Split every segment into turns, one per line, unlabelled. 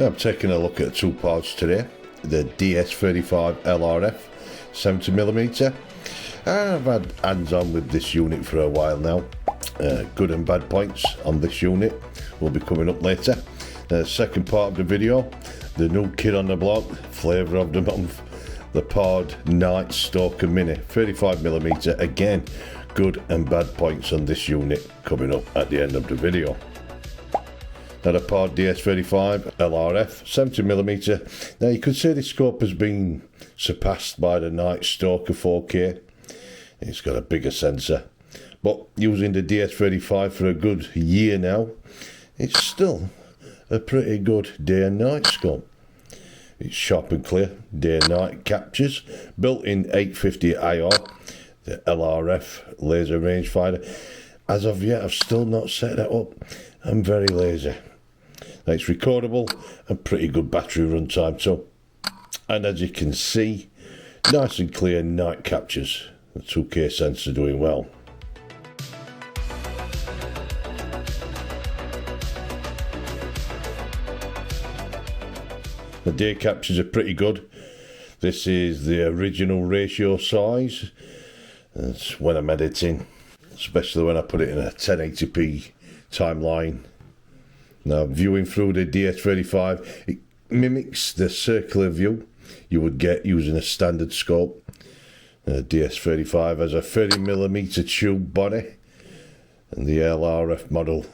Now I'm taking a look at two parts today, the Ds35 Lrf 70mm. I've had hands on with this unit for a while now. Good and bad points on this unit will be coming up later. The second part of the video, the new kid on the block, flavour of the month, the Pard Night Stalker Mini 35mm. Again, good and bad points on this unit coming up at the end of the video. Now the Pard Ds35 Lrf 70mm. Now you could say the scope has been surpassed by the Night Stalker 4K. It's got a bigger sensor, but using the Ds35 for a good year now, it's still a pretty good day and night scope. It's sharp and clear, day and night captures, built-in 850 IR, the LRF laser rangefinder. As of yet, I've still not set that up. I'm very lazy. It's recordable and pretty good battery runtime too. And as you can see, nice and clear night captures. The 2K sensor doing well. The day captures are pretty good. This is the original ratio size. That's when I'm editing, especially when I put it in a 1080p timeline. Now viewing through the Ds35, it mimics the circular view you would get using a standard scope. Ds35 has a 30mm tube body, and the LRF model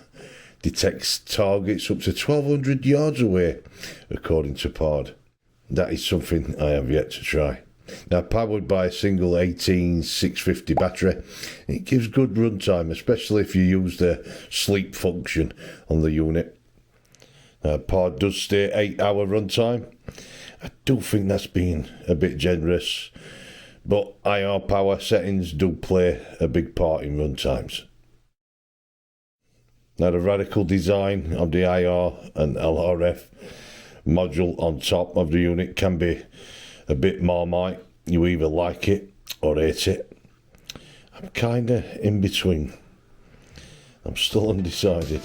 detects targets up to 1200 yards away, according to Pard. That is something I have yet to try. Now powered by a single 18650 battery, it gives good runtime, especially if you use the sleep function on the unit. Pard does state 8-hour runtime. I do think that's been a bit generous, but IR power settings do play a big part in runtimes. Now the radical design of the IR and LRF module on top of the unit can be a bit Marmite. You either like it or hate it. I'm kinda in between. I'm still undecided.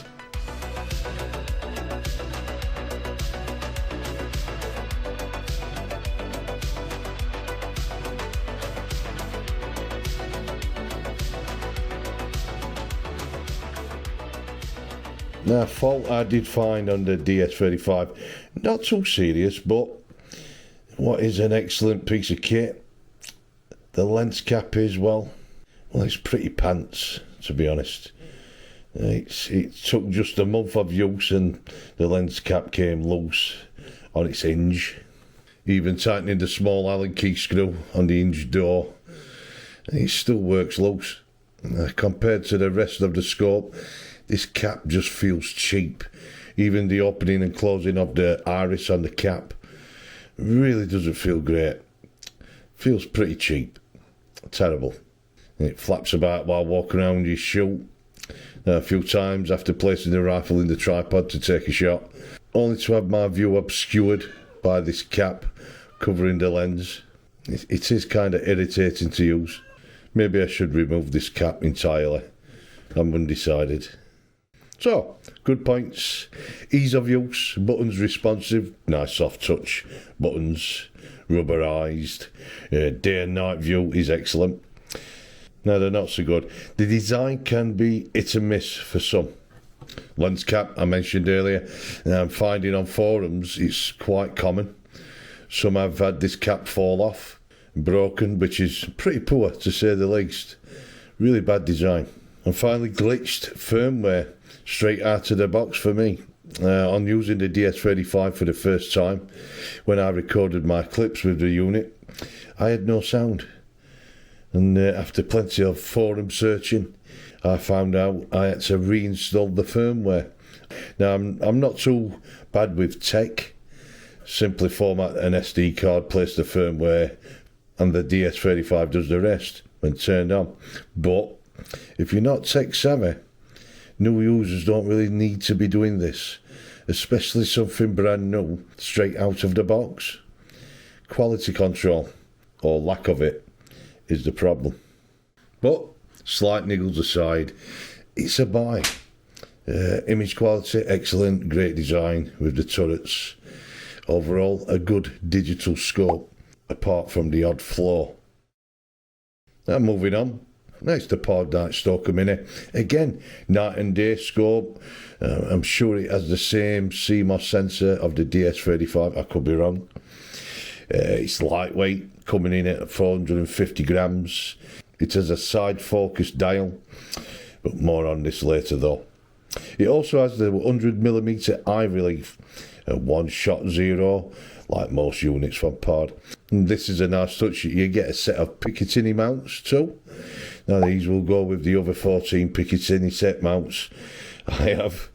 Now, fault I did find on the Ds35, not too serious, but what is an excellent piece of kit. The lens cap is, well, it's pretty pants, to be honest. It took just a month of use and the lens cap came loose on its hinge. Even tightening the small Allen key screw on the hinge door, it still works loose. Compared to the rest of the scope, this cap just feels cheap. Even the opening and closing of the iris on the cap really doesn't feel great. Feels pretty cheap. Terrible. It flaps about while walking around your shoot. A few times after placing the rifle in the tripod to take a shot, only to have my view obscured by this cap covering the lens. It is kind of irritating to use. Maybe I should remove this cap entirely. I'm undecided. So, good points. Ease of use, buttons responsive, nice soft touch, buttons rubberized, day and night view is excellent. Now they're not so good. The design can be hit and miss for some. Lens cap I mentioned earlier, and I'm finding on forums it's quite common. Some have had this cap fall off, broken, which is pretty poor to say the least. Really bad design. And finally, glitched firmware straight out of the box for me. On using the Ds35 for the first time, when I recorded my clips with the unit, I had no sound. And after plenty of forum searching, I found out I had to reinstall the firmware. Now, I'm not too bad with tech. Simply format an SD card, place the firmware, and the Ds35 does the rest when turned on. But if you're not tech savvy, new users don't really need to be doing this, especially something brand new, straight out of the box. Quality control, or lack of it, is the problem. But, slight niggles aside, it's a buy. Image quality, excellent, great design with the turrets. Overall, a good digital scope, apart from the odd flaw. Now moving on, next the Pod Night Stalker Mini. Again, night and day scope. I'm sure it has the same CMOS sensor of the DS35, I could be wrong. It's lightweight, coming in at 450 grams. It has a side focus dial, but more on this later though. It also has the 100mm eye relief, a one-shot zero, like most units from Pod. And this is a nice touch. You get a set of Picatinny mounts too. Now these will go with the other 14 Picatinny set mounts I have.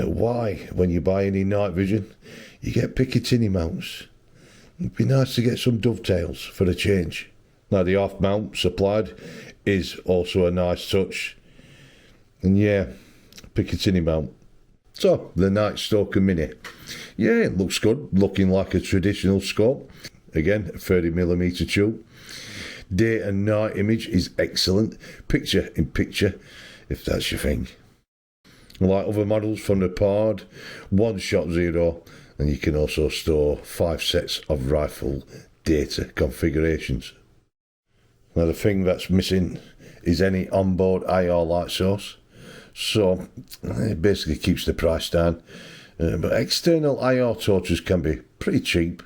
Why, when you buy any night vision, you get Picatinny mounts? It'd be nice to get some dovetails for a change. Now the off mount supplied is also a nice touch. And yeah, Picatinny mount. So, the Night Stalker Mini. Yeah, it looks good, looking like a traditional scope. Again, a 30mm tube. Day and night image is excellent. Picture in picture, if that's your thing. Like other models from the Pod, one-shot zero, and you can also store 5 sets of rifle data configurations. Now the thing that's missing is any onboard IR light source, so it basically keeps the price down. But external IR torches can be pretty cheap,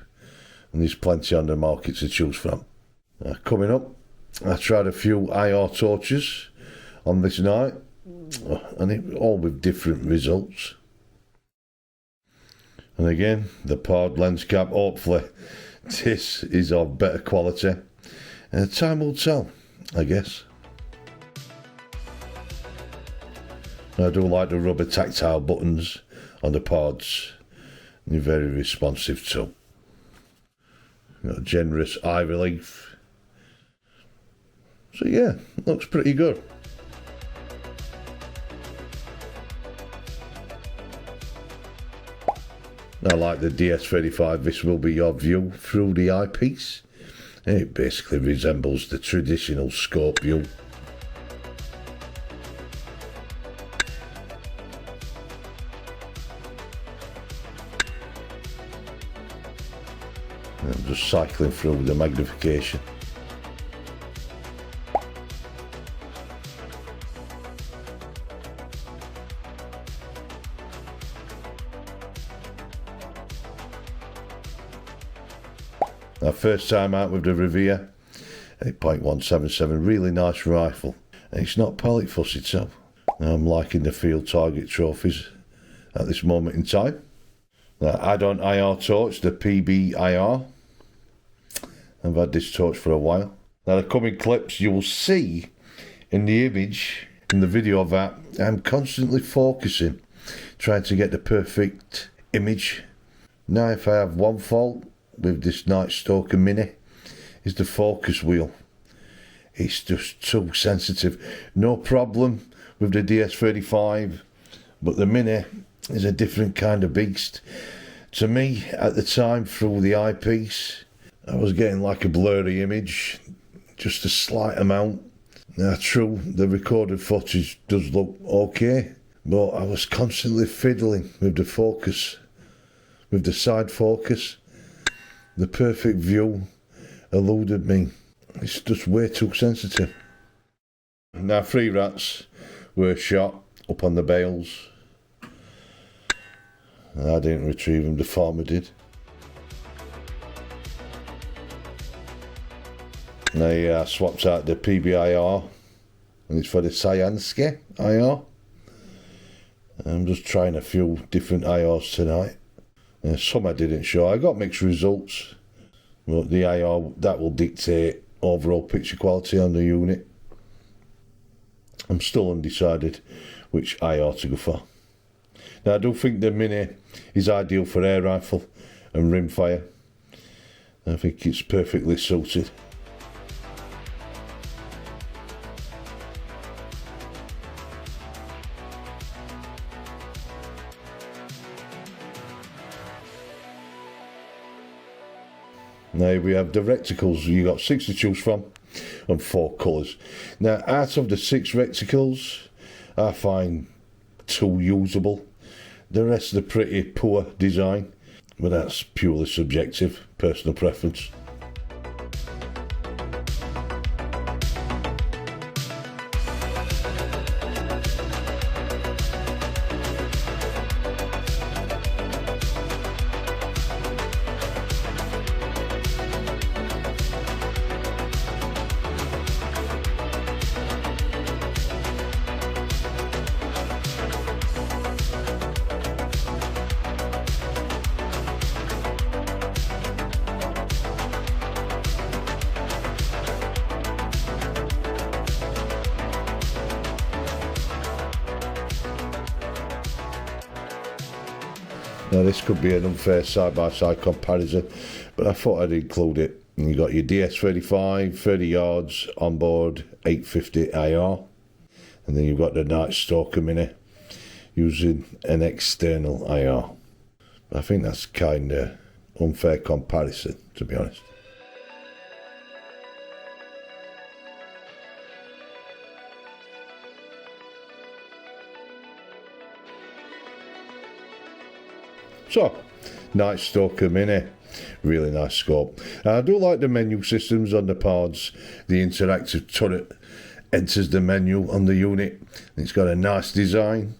and there's plenty on the market to choose from. Coming up, I tried a few IR torches on this night, and all with different results. And again, the Pod lens cap, hopefully this is of better quality. Time will tell, I guess. I do like the rubber tactile buttons on the Pods. They're very responsive too. Got generous eye relief. So yeah, looks pretty good. Now, like the DS35, this will be your view through the eyepiece. It basically resembles the traditional scope view. I'm just cycling through the magnification. Our first time out with the Revere 8.177, really nice rifle, and it's not pallet fuss itself. I'm liking the field target trophies at this moment in time. Now, add-on IR torch, the PBIR. I've had this torch for a while. Now the coming clips you will see in the image, in the video of that, I'm constantly focusing, trying to get the perfect image. Now if I have one fault with this Night Stalker Mini, is the focus wheel. It's just too sensitive. No problem with the DS35, but the Mini is a different kind of beast. To me, at the time, through the eyepiece, I was getting like a blurry image, just a slight amount. Now true, the recorded footage does look okay, but I was constantly fiddling with the focus, with the side focus. The perfect view eluded me. It's just way too sensitive. Now 3 rats were shot up on the bales. I didn't retrieve them, the farmer did. I swapped out the PBIR, and it's for the Cyansky IR. I'm just trying a few different IRs tonight. Some I didn't show. I got mixed results, but the IR, that will dictate overall picture quality on the unit. I'm still undecided which IR to go for. Now I do think the Mini is ideal for air rifle and rimfire. I think it's perfectly suited. Now we have the reticles. You got 6 to choose from and 4 colours. Now out of the 6 reticles, I find 2 usable. The rest are pretty poor design. but that's purely subjective, personal preference. Now this could be an unfair side-by-side comparison, but I thought I'd include it. And you got your DS35, 30 yards, onboard 850 IR, and then you've got the Night Stalker Mini using an external IR. I think that's kind of unfair comparison, to be honest. So, Night Stalker Mini, really nice scope. I do like the menu systems on the pards. The interactive turret enters the menu on the unit. It's got a nice design,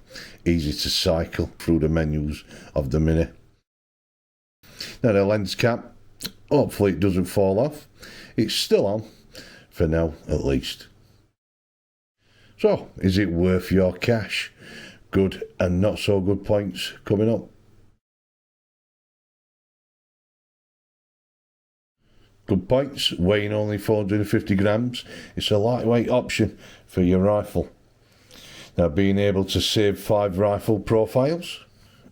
easy to cycle through the menus of the Mini. Now the lens cap, hopefully it doesn't fall off. It's still on, for now at least. So, is it worth your cash? Good and not so good points coming up. Good points, weighing only 450 grams. It's a lightweight option for your rifle. Now being able to save 5 rifle profiles,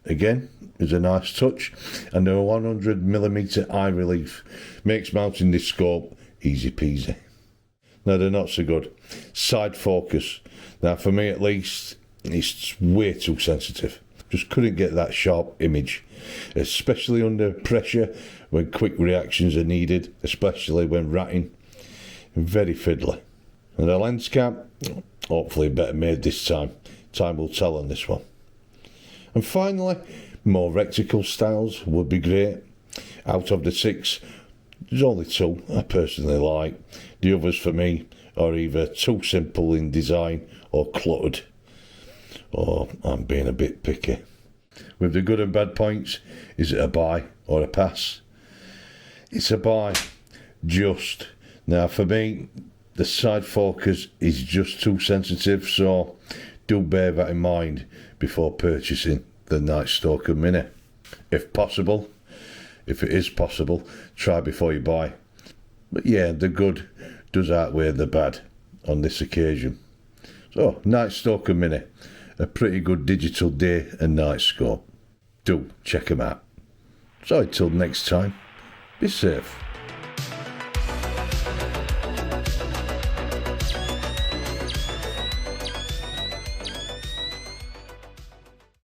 again, is a nice touch. And the 100mm eye relief makes mounting this scope easy peasy. Now they're not so good. Side focus. Now for me at least, it's way too sensitive. Just couldn't get that sharp image, especially under pressure when quick reactions are needed, especially when ratting. Very fiddly. And the lens cap, hopefully better made this time. Time will tell on this one. And finally, more reticle styles would be great. Out of the 6, there's only 2 I personally like. The others for me are either too simple in design or cluttered. Or I'm being a bit picky. With the good and bad points, is it a buy or a pass? It's a buy, just. Now for me, the side focus is just too sensitive, so do bear that in mind before purchasing the Night Stalker Mini. If possible, if it is possible, try before you buy. But yeah, the good does outweigh the bad on this occasion. So, Night Stalker Mini, a pretty good digital day and night scope. Do check them out. So until next time, be safe.